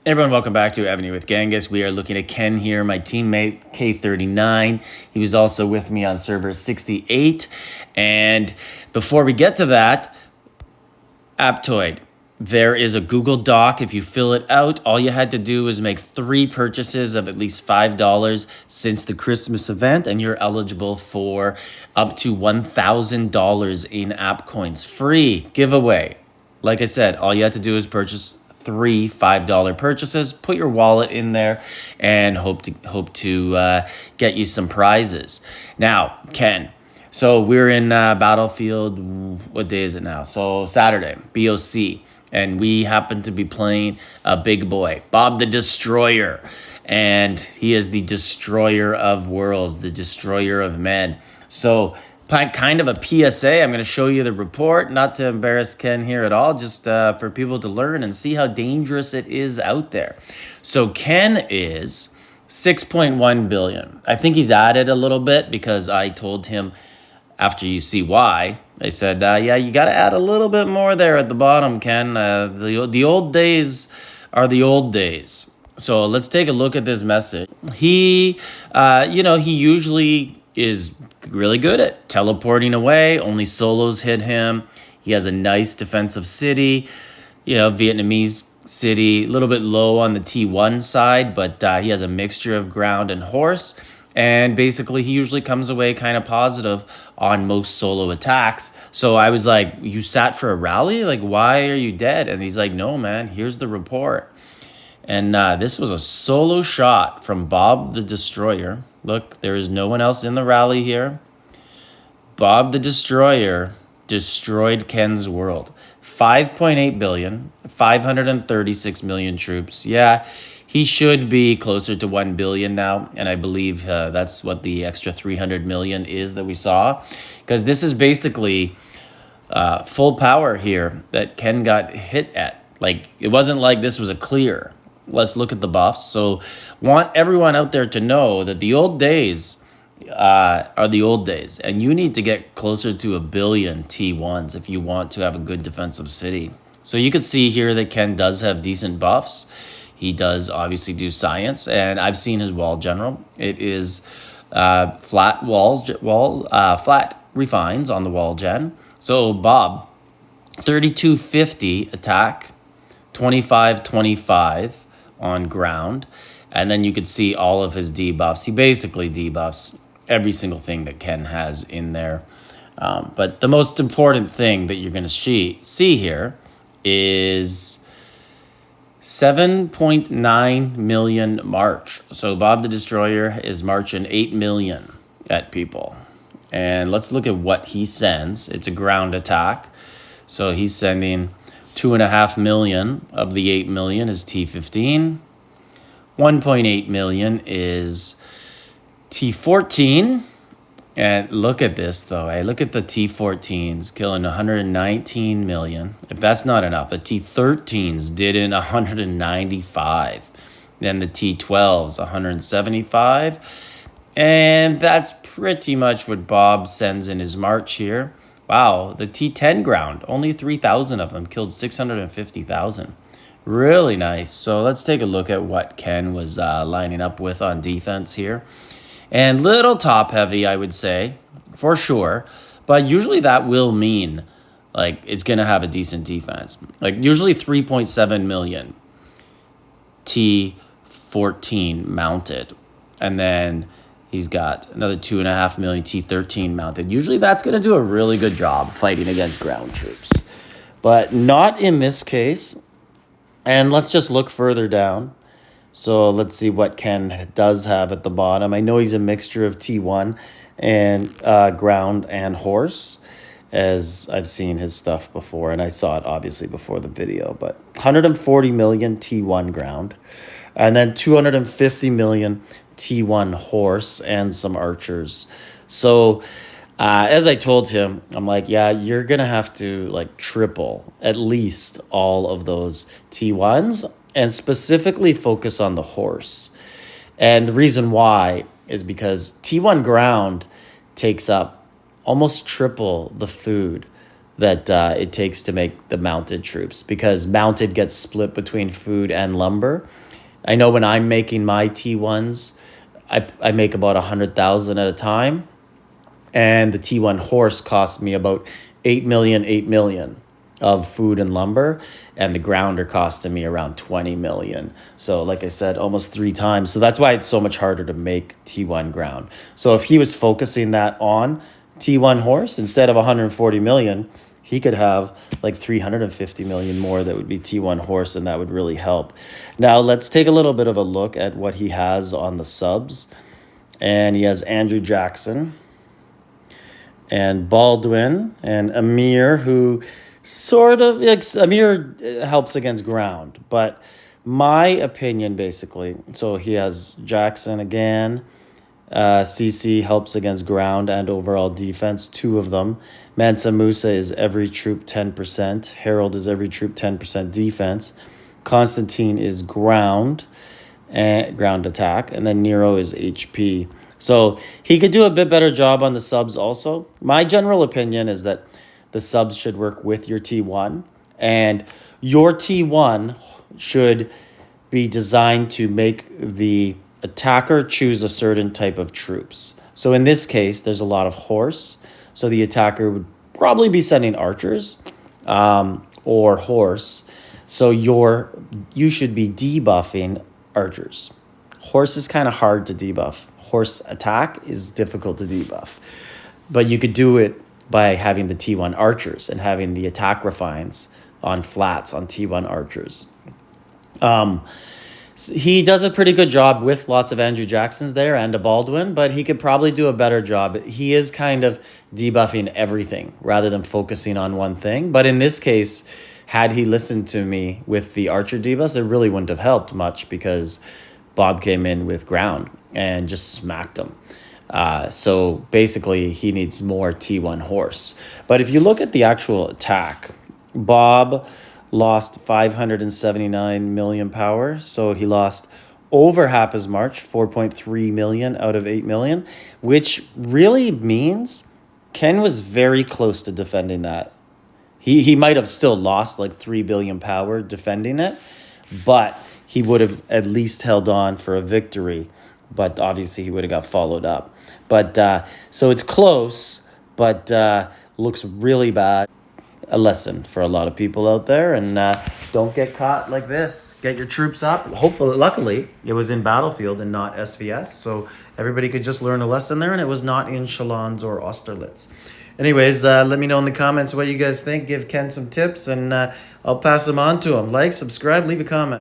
Everyone, welcome back to Evony with Genghis. We are looking at Ken here, my teammate K39. He was also with me on server 68. And before we get to that, Aptoide. There is a Google Doc. If you fill it out, all you had to do was make 3 purchases of at least $5 since the Christmas event, and you're eligible for up to $1,000 in Appcoins. Free giveaway. Like I said, all you had to do is purchase 3 $5 purchases, put your wallet in there, and hope to get you some prizes. Now, Ken. So we're in Battlefield. What day is it now? So Saturday, BOC. And we happen to be playing a big boy, Bob the Destroyer. And he is the destroyer of worlds, the destroyer of men. So kind of a PSA. I'm going to show you the report, not to embarrass Ken here at all, just for people to learn and see how dangerous it is out there. So Ken is 6.1 billion. I think he's added a little bit because I told him after you see why, they said, yeah, you got to add a little bit more there at the bottom, Ken. The old days are the old days. So let's take a look at this message. He usually is really good at teleporting away. Only solos hit him. He has a nice defensive city, Vietnamese city, a little bit low on the T1 side, but he has a mixture of ground and horse. And basically, he usually comes away kind of positive on most solo attacks. So I was like, you sat for a rally? Like, why are you dead? And he's like, no, man, here's the report. And this was a solo shot from Bob the Destroyer. Look, there is no one else in the rally here. Bob the Destroyer destroyed Ken's world. 5.8 billion, 536 million troops. Yeah, he should be closer to 1 billion now, and I believe that's what the extra 300 million is that we saw, because this is basically full power here that Ken got hit at. Like, it wasn't like this was a clear. Let's look at the buffs. So want everyone out there to know that the old days are the old days, and you need to get closer to 1 billion T1s if you want to have a good defensive city. So you can see here that Ken does have decent buffs. He does obviously do science, and I've seen his wall general. It is flat refines on the wall gen. So Bob, 3250 attack, 2525 on ground, and then you could see all of his debuffs. He basically debuffs every single thing that Ken has in there. But the most important thing that you're going to see here is 7.9 million march. So Bob the Destroyer is marching 8 million at people. And let's look at what he sends. It's a ground attack. So he's sending 2.5 million of the 8 million is T15. 1.8 million is T14. And look at this, though. Hey, look at the T14s killing 119 million. If that's not enough, the T13s did in 195. Then the T12s, 175. And that's pretty much what Bob sends in his march here. Wow, the T10 ground, only 3,000 of them killed 650,000. Really nice. So let's take a look at what Ken was lining up with on defense here. And little top heavy, I would say, for sure. But usually that will mean, like, it's going to have a decent defense. Like, usually 3.7 million T14 mounted. And then he's got another 2.5 million T13 mounted. Usually that's going to do a really good job fighting against ground troops. But not in this case. And let's just look further down. So let's see what Ken does have at the bottom. I know he's a mixture of T1 and ground and horse, as I've seen his stuff before, and I saw it obviously before the video. But 140 million T1 ground, and then 250 million T1 horse and some archers. So as I told him, I'm like, yeah, you're going to have to like triple at least all of those T1s and specifically focus on the horse. And the reason why is because T1 ground takes up almost triple the food that it takes to make the mounted troops, because mounted gets split between food and lumber. I know when I'm making my T1s, I make about 100,000 at a time, and the T1 horse cost me about 8 million of food and lumber, and the grounder costing me around 20 million. So like I said, almost 3 times. So that's why it's so much harder to make T1 ground. So if he was focusing that on T1 horse instead of 140 million, he could have like 350 million more that would be T1 horse, and that would really help. Now let's take a little bit of a look at what he has on the subs. And he has Andrew Jackson and Baldwin and Amir, who sort of, Amir helps against ground, but my opinion basically, so he has Jackson again, CC helps against ground and overall defense, 2 of them. Mansa Musa is every troop 10%. Harold is every troop 10% defense. Constantine is ground and ground attack, and then Nero is HP. So he could do a bit better job on the subs also. My general opinion is that the subs should work with your T1, and your T1 should be designed to make the attacker choose a certain type of troops. So in this case, there's a lot of horse. So the attacker would probably be sending archers or horse. So you should be debuffing archers. Horse is kind of hard to debuff. Horse attack is difficult to debuff. But you could do it by having the T1 archers and having the attack refines on flats on T1 archers. He does a pretty good job with lots of Andrew Jacksons there and a Baldwin, but he could probably do a better job. He is kind of debuffing everything rather than focusing on one thing. But in this case, had he listened to me with the archer debuffs, it really wouldn't have helped much, because Bob came in with ground and just smacked him. So basically, he needs more T1 horse. But if you look at the actual attack, Bob lost 579 million power, so he lost over half his march, 4.3 million out of 8 million, which really means Ken was very close to defending that. He might have still lost like 3 billion power defending it, but he would have at least held on for a victory. But obviously he would have got followed up. But so it's close, but looks really bad. A lesson for a lot of people out there, and don't get caught like this. Get your troops up. Hopefully, luckily, it was in Battlefield and not SVS, so everybody could just learn a lesson there, and it was not in Chalons or Austerlitz. Anyways, let me know in the comments what you guys think. Give Ken some tips, and I'll pass them on to him. Like, subscribe, leave a comment.